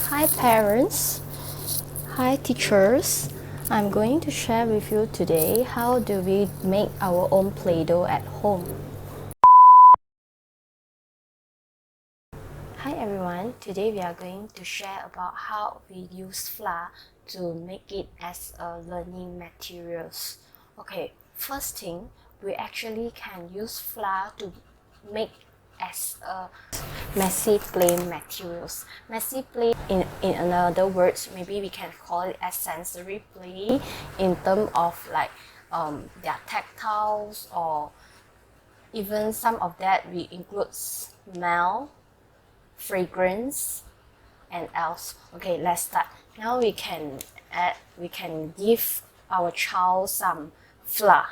Hi parents, hi teachers. I'm going to share with you today how do we make our own Play-Doh at home. Hi everyone, today we are going to share about how we use flour to make it as a learning materials. Okay, first thing, we actually can use flour to make as a messy plain materials. Messy plain, in another words, maybe we can call it as sensory play in terms of like their tactiles, or even some of that we include smell, fragrance, and else. Okay, let's start. Now we can give our child some flour.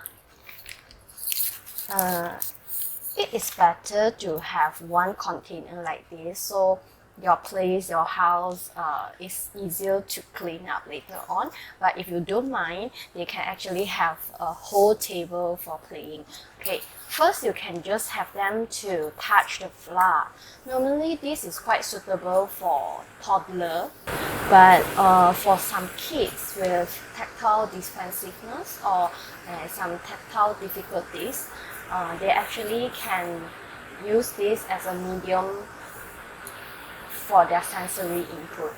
It is better to have one container like this, so your place, your house is easier to clean up later on. But if you don't mind, you can actually have a whole table for playing. Okay, first you can just have them to touch the flour. Normally this is quite suitable for toddler, but for some kids with tactile defensiveness or some tactile difficulties, they actually can use this as a medium for their sensory input.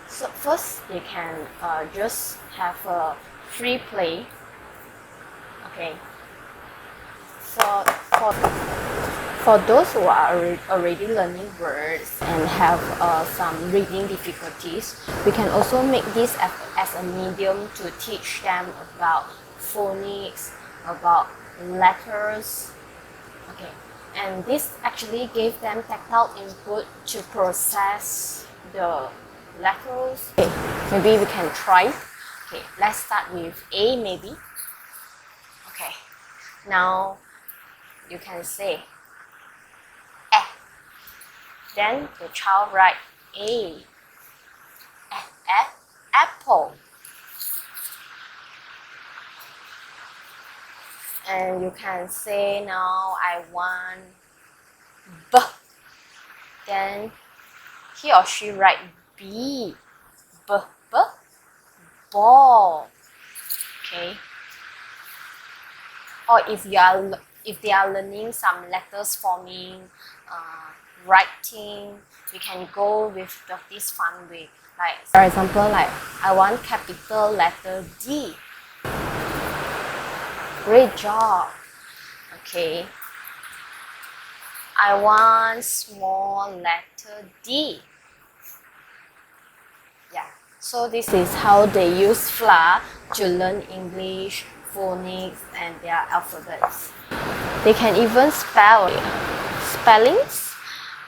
So first they can just have a free play. Okay, for for those who are already learning words and have some reading difficulties, we can also make this as a medium to teach them about phonics, about letters. Okay, and this actually gave them tactile input to process the letters. Okay, maybe we can try. Okay, let's start with A maybe. Okay, now you can say A. Then the child write A. Apple. And you can say now I want B. Then he or she write B. Ball. Okay. Or if they are learning some letters forming, writing, we can go with this fun way. Like for example, like I want capital letter D. Great job. Okay. I want small letter D. Yeah. So this is how they use flour to learn English, phonics, and their alphabets. They can even spell spellings.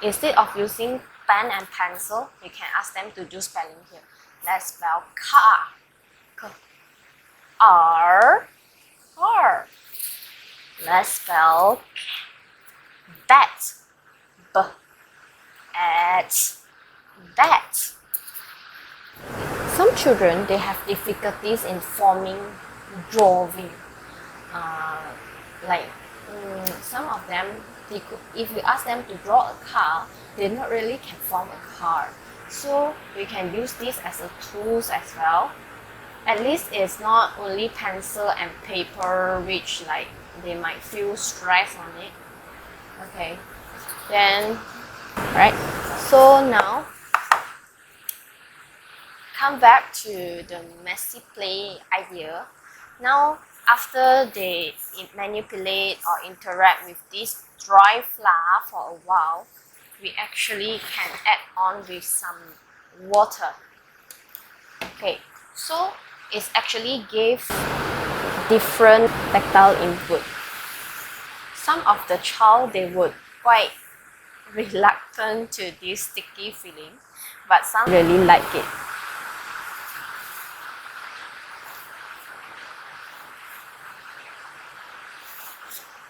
Instead of using pen and pencil, you can ask them to do spelling here. Let's spell car. R. Let's spell bat. Bat. Some children, they have difficulties in forming drawing. Like some of them, if we ask them to draw a car, they not really can form a car. So we can use this as a tools as well. At least it's not only pencil and paper, which like they might feel stress on it. Okay, then right. So now come back to the messy play idea. Now after they manipulate or interact with this dry flour for a while, we actually can add on with some water. Okay, so it actually gave different tactile input. Some of the child, they would quite reluctant to this sticky feeling, but some really like it.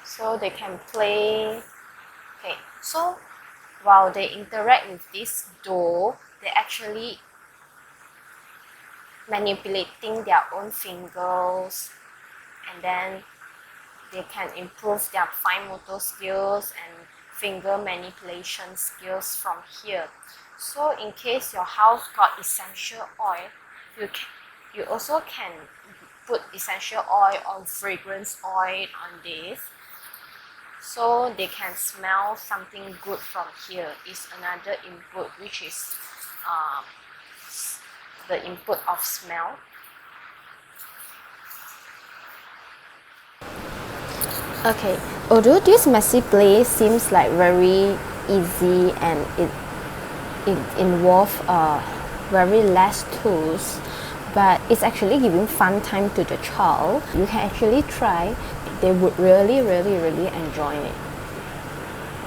So they can play. Okay, so while they interact with this dough, they actually manipulating their own fingers, and then they can improve their fine motor skills and finger manipulation skills from here. So in case your house got essential oil, you also can put essential oil or fragrance oil on this, so they can smell something good from here. Is another input, which is the input of smell. Okay, although this messy play seems like very easy and it involves very less tools, but it's actually giving fun time to the child. You can actually try. They would really enjoy it.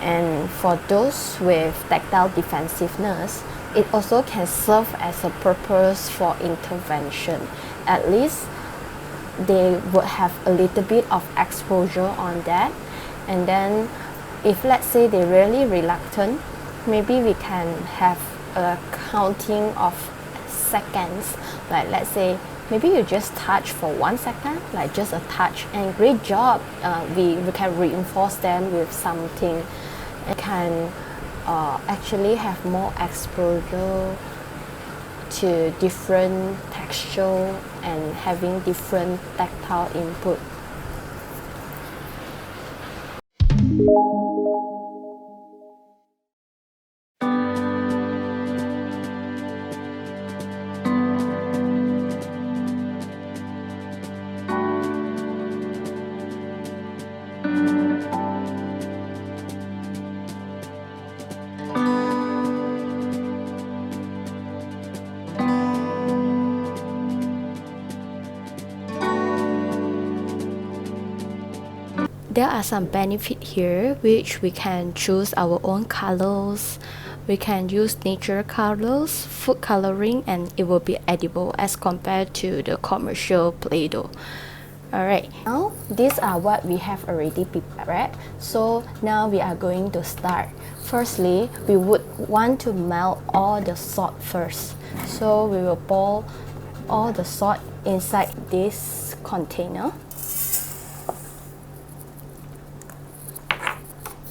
And for those with tactile defensiveness, it also can serve as a purpose for intervention. At least they would have a little bit of exposure on that. And then if let's say they're really reluctant, maybe we can have a counting of seconds. Like let's say maybe you just touch for 1 second, like just a touch, and great job. We can reinforce them with something. It can actually have more exposure to different texture and having different tactile input. There are some benefits here, which we can choose our own colors. We can use nature colors, food coloring, and it will be edible as compared to the commercial Play-Doh. Alright, now these are what we have already prepared. So now we are going to start. Firstly, we would want to melt all the salt first. So we will pour all the salt inside this container.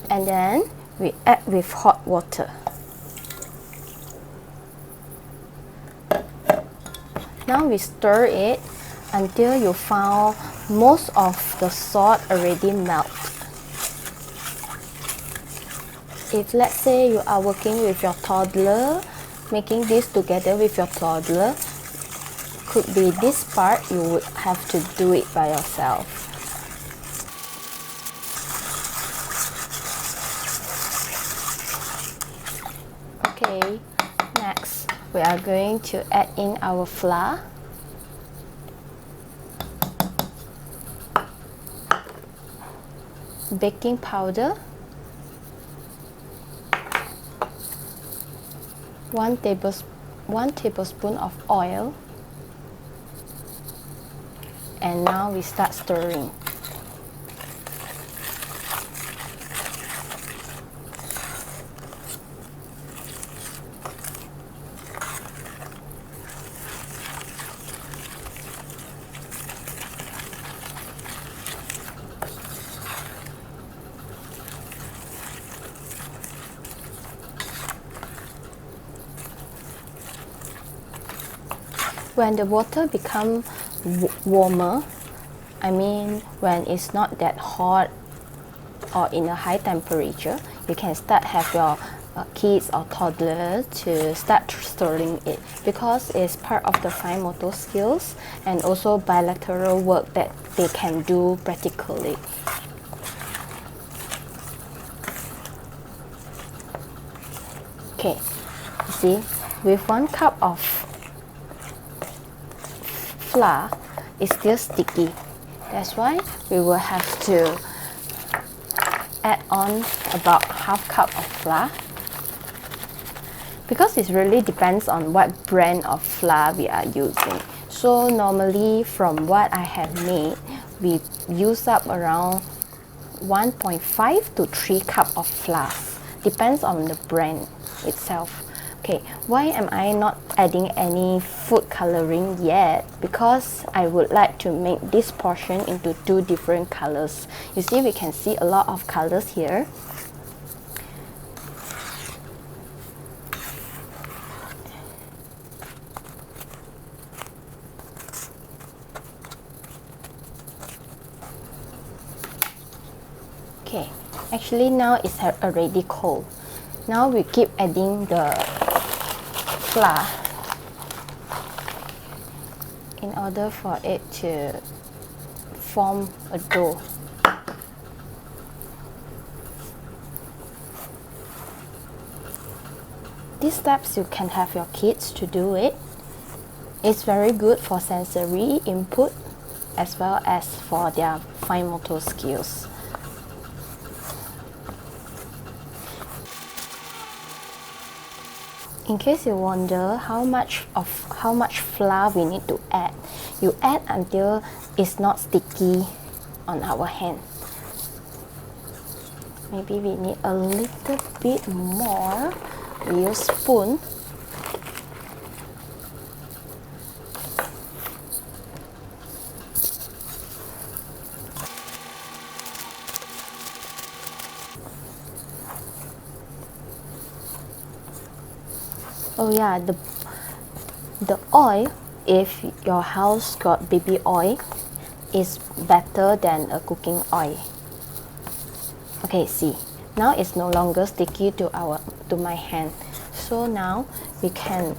And then we add with hot water. Now we stir it until you found most of the salt already melt. If let's say you are working with your toddler, making this together with your toddler, could be this part you would have to do it by yourself. Okay, next we are going to add in our flour, baking powder, 1 tablespoon of oil, and now we start stirring. When the water becomes warmer, I mean when it's not that hot or in a high temperature, you can start have your kids or toddlers to start stirring it, because it's part of the fine motor skills and also bilateral work that they can do practically. Okay, you see, with 1 cup of flour, it's still sticky. That's why we will have to add on about ½ cup of flour, because it really depends on what brand of flour we are using. So normally from what I have made, we use up around 1.5 to 3 cup of flour. Depends on the brand itself. Okay, why am I not adding any food coloring yet? Because I would like to make this portion into 2 different colors. You see, we can see a lot of colors here. Actually now it's already cold. Now we keep adding the flour in order for it to form a dough. These steps you can have your kids to do it. It's very good for sensory input as well as for their fine motor skills. In case you wonder how much flour we need to add, you add until it's not sticky on our hand. Maybe we need a little bit more. We use spoon. Oh yeah, the oil, if your house got baby oil, is better than a cooking oil. Okay, see, now it's no longer sticky to my hand. So now we can,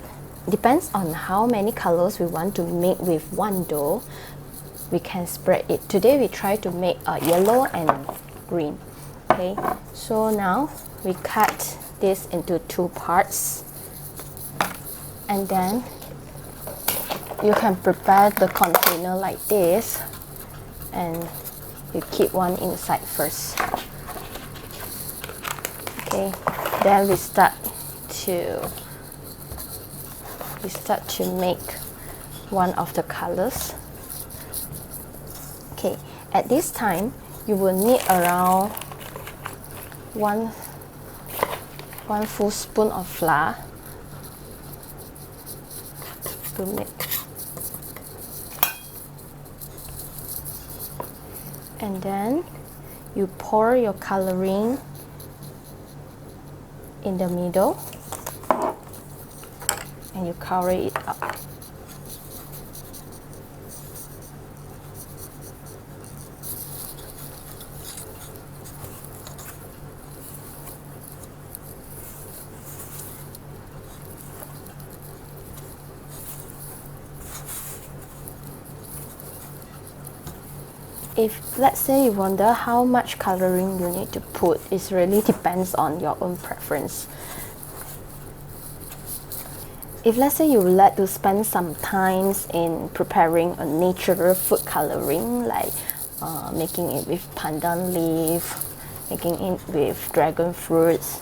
depends on how many colors we want to make with one dough, we can spread it. Today we try to make yellow and green. Okay, so now we cut this into 2 parts. And then you can prepare the container like this, and you keep one inside first. Okay, then we start to make one of the colors. Okay, at this time you will need around one full spoon of flour to make. And then you pour your coloring in the middle and you cover it up. If let's say you wonder how much coloring you need to put, it really depends on your own preference. If let's say you would like to spend some time in preparing a natural food coloring, like making it with pandan leaf, making it with dragon fruits,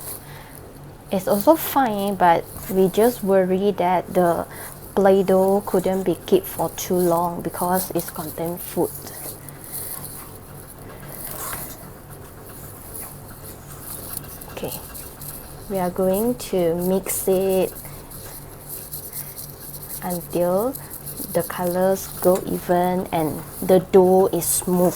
it's also fine, but we just worry that the Play-Doh couldn't be kept for too long because it contains food. Okay, we are going to mix it until the colors go even and the dough is smooth.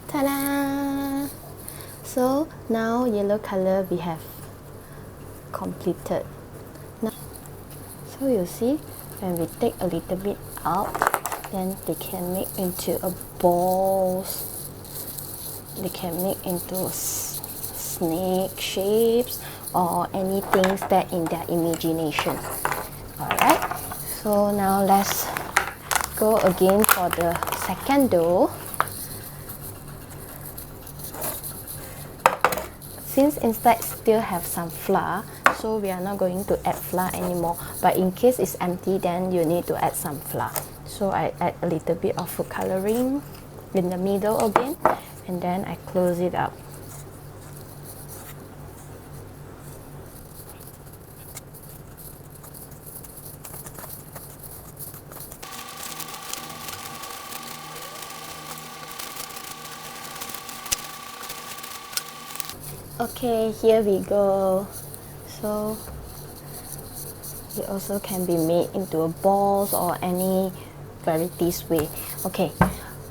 Ta-da! So now yellow color we have completed. Now, so you see, when we take a little bit out, then they can make into a balls. They can make into snake shapes or anything that in their imagination. Alright, so now let's go again for the second dough. Since inside still have some flour, so we are not going to add flour anymore, but in case it's empty, then you need to add some flour. So I add a little bit of food coloring in the middle again, and then I close it up. Okay, here we go. So it also can be made into a balls or any varieties way. Okay,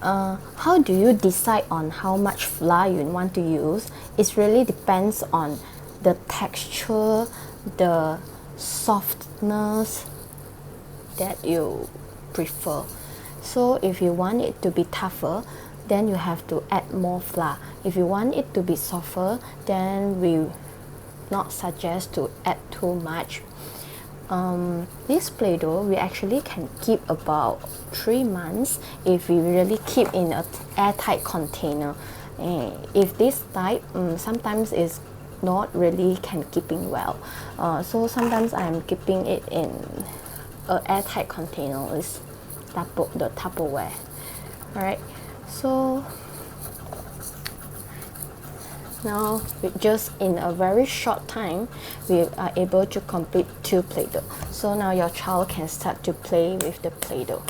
how do you decide on how much flour you want to use? It really depends on the texture, the softness that you prefer. So if you want it to be tougher, then you have to add more flour. If you want it to be softer, then we not suggest to add too much. This Play-Doh we actually can keep about 3 months if we really keep in an airtight container. If this type sometimes is not really can keeping well, so sometimes I'm keeping it in an airtight container, is the Tupperware. Alright, so now just in a very short time we are able to complete 2 Play-Doh. So now your child can start to play with the Play-Doh.